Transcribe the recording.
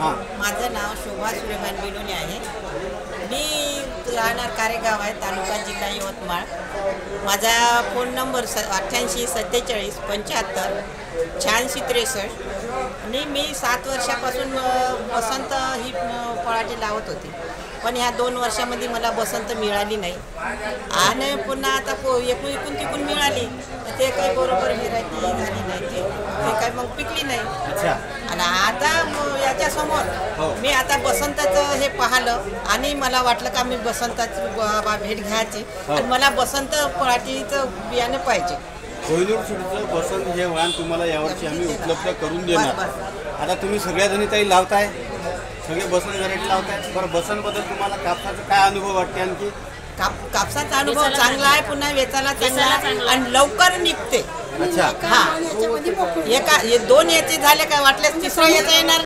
हां. माझं नाव शोभा सूर्यमान बेलोने आहे. मी राहणार कारेगाव आहे, तालुका जिल्हा यवतमाळ. माझा फोन नंबर 88 47 75 86 63 आणि मी 7 वर्षापासून बसंत ही फळाटी लावत होती. पण ह्या 2 वर्षामध्ये मला बसंत मिळाली नाही आणि पुन्हा आता इकून तिकून मिळाली तर ते काही बरोबर व्हेरायटी झाली नाही, ते काही मग पिकली नाही. अच्छा. आणि आता याच्यासमोर मी आता बसंताचं हे पाहिलं आणि मला वाटलं का मी बसंताची भेट घ्यायची आणि मला बसंत फळाटीचं बियाणं पाहिजे. कोहिनूर सीडचं बसंत हे वाण तुम्हाला यावर्षी आम्ही उपलब्ध करून देणार. आता तुम्ही सगळ्या जणी काही लावताय, सगळे बसंत व्हरायटी लावताय. बरं, बसंतबद्दल तुम्हाला कापसाचा काय अनुभव वाटते? आणखी कापसाचा अनुभव चांगला आहे, पुन्हा वेचायला चांगला आणि लवकर निघते. अच्छा. हा, हे 2 याचे झाले काय वाटल्यास 3रा याचा येणार.